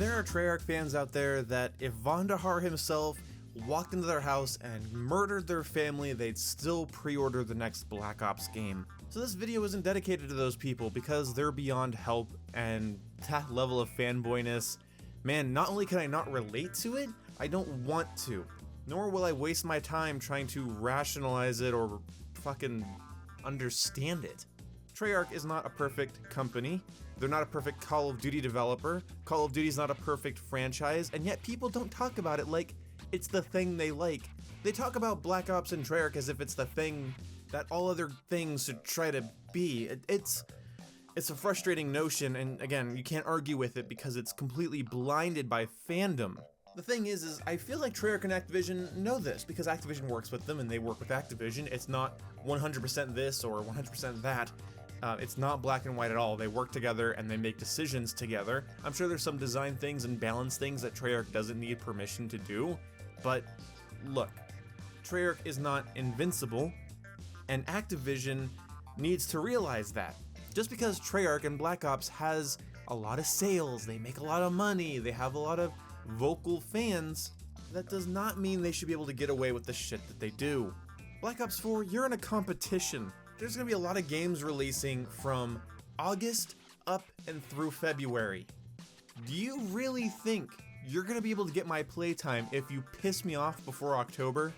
There are Treyarch fans out there that if Vandahar himself walked into their house and murdered their family, they'd still pre-order the next Black Ops game. So this video isn't dedicated to those people because they're beyond help, and that level of fanboyness, man, not only can I not relate to it, I don't want to. Nor will I waste my time trying to rationalize it or fucking understand it. Treyarch is not a perfect company. They're not a perfect Call of Duty developer. Call of Duty is not a perfect franchise, and yet people don't talk about it like it's the thing they like. They talk about Black Ops and Treyarch as if it's the thing that all other things should try to be. It's a frustrating notion, and again, you can't argue with it because it's completely blinded by fandom. The thing is I feel like Treyarch and Activision know this because Activision works with them and they work with Activision. It's not 100% this or 100% that. It's not black and white at all. They work together and they make decisions together. I'm sure there's some design things and balance things that Treyarch doesn't need permission to do, but look, Treyarch is not invincible, and Activision needs to realize that. Just because Treyarch and Black Ops has a lot of sales, they make a lot of money, they have a lot of vocal fans, that does not mean they should be able to get away with the shit that they do. Black Ops 4, you're in a competition. There's gonna be a lot of games releasing from August up and through February. Do you really think you're gonna be able to get my playtime if you piss me off before October?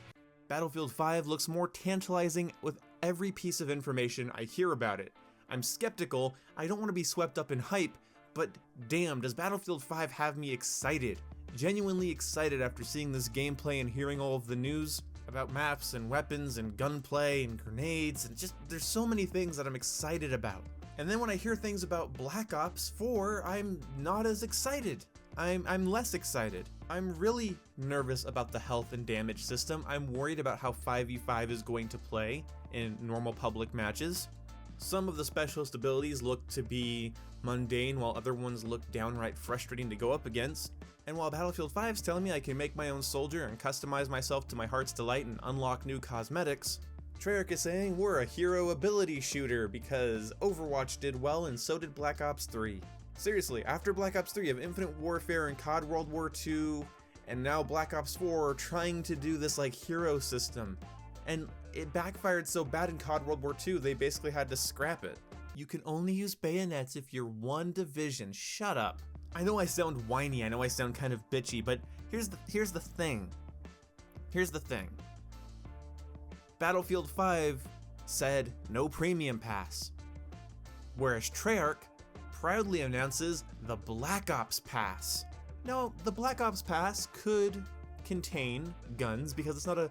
Battlefield 5 looks more tantalizing with every piece of information I hear about it. I'm skeptical, I don't want to be swept up in hype, but damn, does Battlefield 5 have me excited? Genuinely excited after seeing this gameplay and hearing all of the news about maps and weapons and gunplay and grenades, and just there's so many things that I'm excited about. And then when I hear things about Black Ops 4, I'm not as excited. I'm less excited. I'm really nervous about the health and damage system. I'm worried about how 5v5 is going to play in normal public matches. Some of the specialist abilities look to be mundane, while other ones look downright frustrating to go up against. And while Battlefield 5 is telling me I can make my own soldier and customize myself to my heart's delight and unlock new cosmetics, Treyarch is saying we're a hero ability shooter because Overwatch did well and so did Black Ops 3. Seriously, after Black Ops 3 you have Infinite Warfare and COD World War II, and now Black Ops 4 are trying to do this like hero system. And it backfired so bad in COD World War II, they basically had to scrap it. You can only use bayonets if you're one division. Shut up. I know I sound whiny, I know I sound kind of bitchy, but here's the thing. Here's the thing. Battlefield 5 said no premium pass, whereas Treyarch proudly announces the Black Ops Pass. Now, the Black Ops Pass could contain guns because it's not a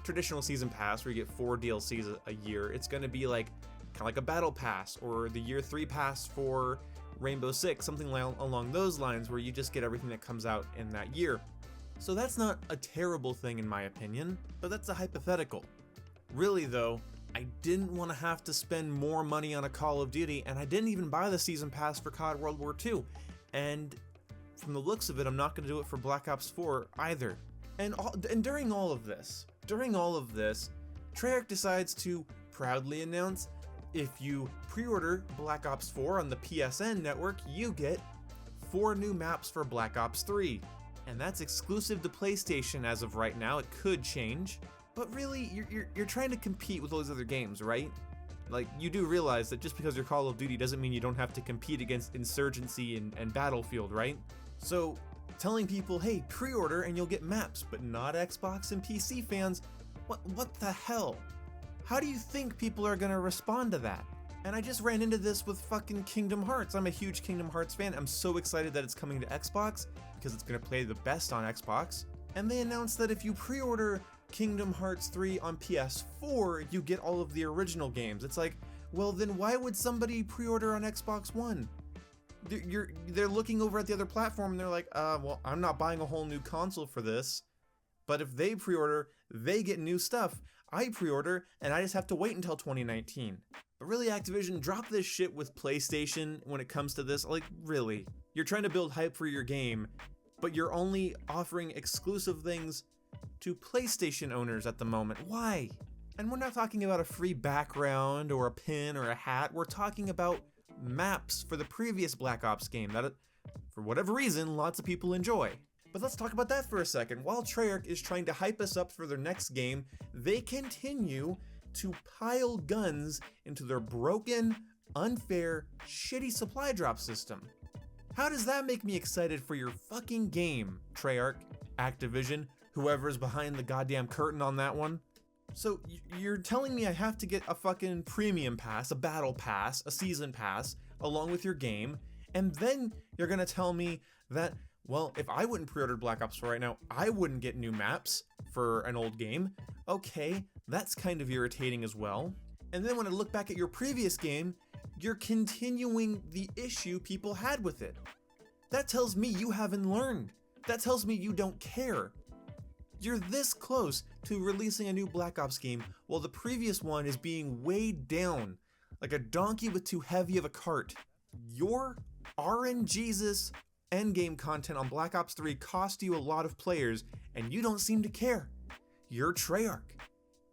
traditional season pass where you get 4 DLCs a year. It's going to be like kind of like a battle pass or the year 3 pass for Rainbow Six, something along those lines where you just get everything that comes out in that year. So that's not a terrible thing in my opinion, but that's a hypothetical. Really though, I didn't want to have to spend more money on a Call of Duty, and I didn't even buy the season pass for COD World War II. And from the looks of it, I'm not going to do it for Black Ops 4 either. And during all of this, Treyarch decides to proudly announce if you pre-order Black Ops 4 on the PSN network, you get 4 new maps for Black Ops 3. And that's exclusive to PlayStation as of right now. It could change. But really, you're trying to compete with all these other games, right? Like, you do realize that just because you're Call of Duty doesn't mean you don't have to compete against Insurgency and Battlefield, right? So, telling people, hey, pre-order and you'll get maps, but not Xbox and PC fans, what the hell? How do you think people are gonna respond to that? And I just ran into this with fucking Kingdom Hearts. I'm a huge Kingdom Hearts fan. I'm so excited that it's coming to Xbox because it's gonna play the best on Xbox. And they announced that if you pre-order Kingdom Hearts 3 on PS4, you get all of the original games. It's like, well then why would somebody pre-order on Xbox One? They're looking over at the other platform and they're like, well, I'm not buying a whole new console for this. But if they pre-order, they get new stuff. I pre-order, and I just have to wait until 2019. But really, Activision, drop this shit with PlayStation when it comes to this. Like, really. You're trying to build hype for your game, but you're only offering exclusive things to PlayStation owners at the moment. Why? And we're not talking about a free background or a pin or a hat. We're talking about maps for the previous Black Ops game that for whatever reason, lots of people enjoy. But let's talk about that for a second. While Treyarch is trying to hype us up for their next game, they continue to pile guns into their broken, unfair, shitty supply drop system. How does that make me excited for your fucking game, Treyarch, Activision, whoever's behind the goddamn curtain on that one? So you're telling me I have to get a fucking premium pass, a battle pass, a season pass, along with your game, and then you're gonna tell me that, well, if I wouldn't pre-order Black Ops 4 right now, I wouldn't get new maps for an old game. Okay, that's kind of irritating as well. And then when I look back at your previous game, you're continuing the issue people had with it. That tells me you haven't learned. That tells me you don't care. You're this close to releasing a new Black Ops game while the previous one is being weighed down like a donkey with too heavy of a cart. Your RNGesus endgame content on Black Ops 3 cost you a lot of players and you don't seem to care. You're Treyarch.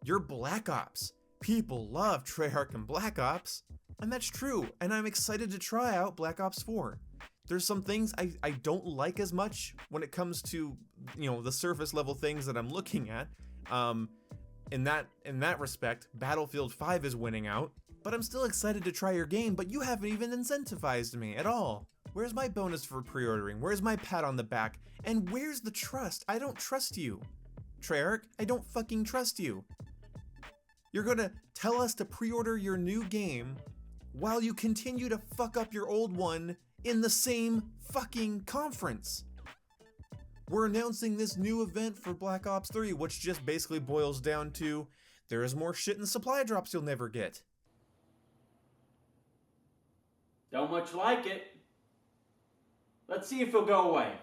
You're Black Ops. People love Treyarch and Black Ops. And that's true, and I'm excited to try out Black Ops 4. There's some things I don't like as much when it comes to, the surface level things that I'm looking at. In that respect, Battlefield 5 is winning out, but I'm still excited to try your game, but you haven't even incentivized me at all. Where's my bonus for pre-ordering? Where's my pat on the back? And where's the trust? I don't trust you. Treyarch, I don't fucking trust you. You're gonna tell us to pre-order your new game while you continue to fuck up your old one in the same fucking conference. We're announcing this new event for Black Ops 3, which just basically boils down to there is more shit in supply drops you'll never get. Don't much like it. Let's see if he'll go away.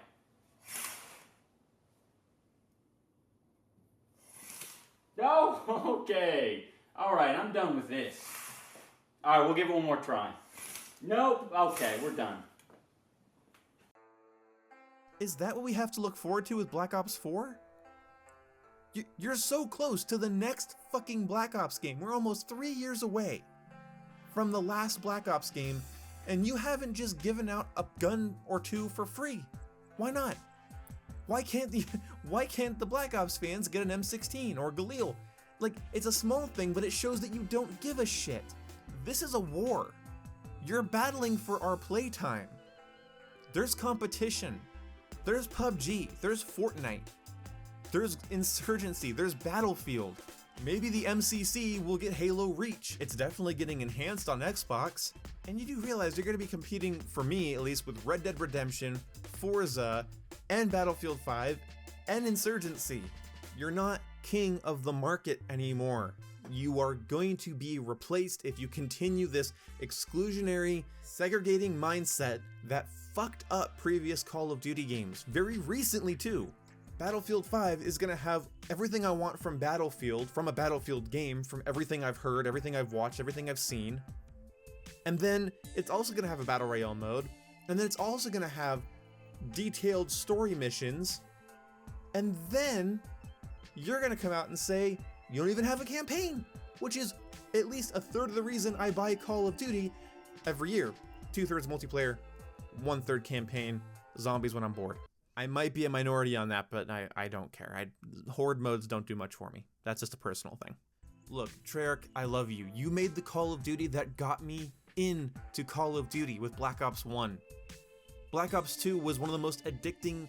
No? Okay. Alright, I'm done with this. Alright, we'll give it one more try. Nope. Okay, we're done. Is that what we have to look forward to with Black Ops 4? You're so close to the next fucking Black Ops game. We're almost 3 years away from the last Black Ops game, and you haven't just given out a gun or two for free. Why not? Why can't the Black Ops fans get an M16 or Galil? Like, it's a small thing, but it shows that you don't give a shit. This is a war. You're battling for our playtime. There's competition. There's PUBG. There's Fortnite. There's Insurgency. There's Battlefield. Maybe the MCC will get Halo Reach. It's definitely getting enhanced on Xbox. And you do realize you're going to be competing, for me at least, with Red Dead Redemption, Forza, and Battlefield 5, and Insurgency. You're not king of the market anymore. You are going to be replaced if you continue this exclusionary, segregating mindset that fucked up previous Call of Duty games, very recently too. Battlefield 5 is gonna have everything I want from Battlefield, from a Battlefield game, from everything I've heard, everything I've watched, everything I've seen. And then it's also gonna have a Battle Royale mode, and then it's also gonna have detailed story missions, and then you're gonna come out and say, you don't even have a campaign, which is at least a third of the reason I buy Call of Duty every year. 2/3 multiplayer, 1/3 campaign, zombies when I'm bored. I might be a minority on that, but I don't care. Horde modes don't do much for me. That's just a personal thing. Look, Treyarch, I love you. You made the Call of Duty that got me into Call of Duty with Black Ops 1. Black Ops 2 was one of the most addicting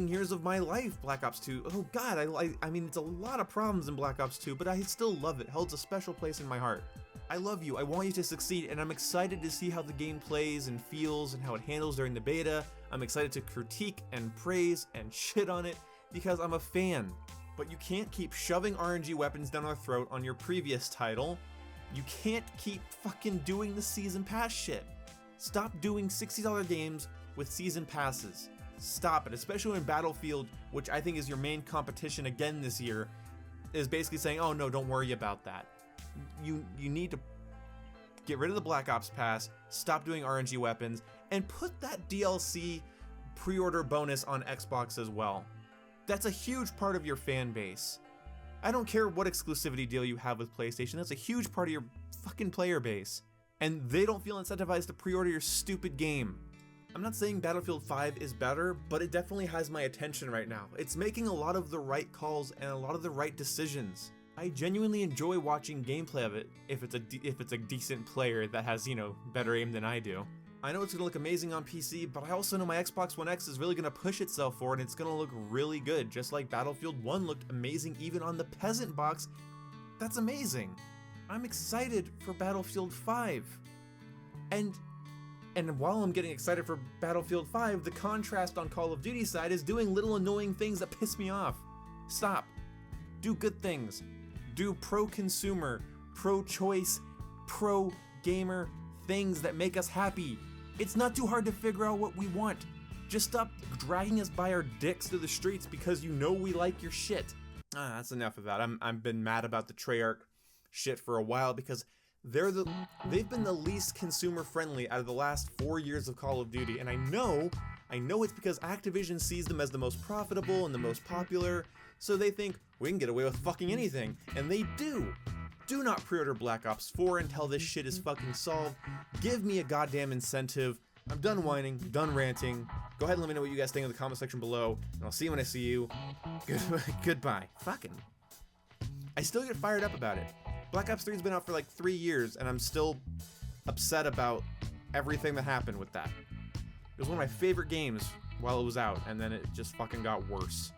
years of my life, Black Ops 2. Oh god, I mean, it's a lot of problems in Black Ops 2, but I still love it. It holds a special place in my heart. I love you, I want you to succeed, and I'm excited to see how the game plays and feels and how it handles during the beta. I'm excited to critique and praise and shit on it because I'm a fan. But you can't keep shoving RNG weapons down our throat on your previous title. You can't keep fucking doing the season pass shit. Stop doing $60 games with season passes. Stop it, especially when Battlefield, which I think is your main competition again this year, is basically saying, oh no, don't worry about that. You need to get rid of the Black Ops Pass, stop doing RNG weapons, and put that DLC pre-order bonus on Xbox as well. That's a huge part of your fan base. I don't care what exclusivity deal you have with PlayStation, that's a huge part of your fucking player base. And they don't feel incentivized to pre-order your stupid game. I'm not saying Battlefield 5 is better, but it definitely has my attention right now. It's making a lot of the right calls and a lot of the right decisions. I genuinely enjoy watching gameplay of it if it's a decent player that has, better aim than I do. I know it's gonna look amazing on PC, but I also know my Xbox One X is really gonna push itself forward and it's gonna look really good, just like Battlefield 1 looked amazing even on the Peasant box. That's amazing. I'm excited for Battlefield 5. And while I'm getting excited for Battlefield 5, the contrast on Call of Duty side is doing little annoying things that piss me off. Stop. Do good things. Do pro-consumer, pro-choice, pro-gamer things that make us happy. It's not too hard to figure out what we want. Just stop dragging us by our dicks through the streets because you know we like your shit. That's enough of that. I've been mad about the Treyarch shit for a while because they've been the least consumer friendly out of the last 4 years of Call of Duty, and I know it's because Activision sees them as the most profitable and the most popular, so they think we can get away with fucking anything, and they do. Do not pre-order Black Ops 4 until this shit is fucking solved. Give me a goddamn incentive. I'm done whining, done ranting. Go ahead and let me know what you guys think in the comment section below, and I'll see you when I see you. Goodbye. Fucking. I still get fired up about it. Black Ops 3 has been out for like 3 years, and I'm still upset about everything that happened with that. It was one of my favorite games while it was out, and then it just fucking got worse.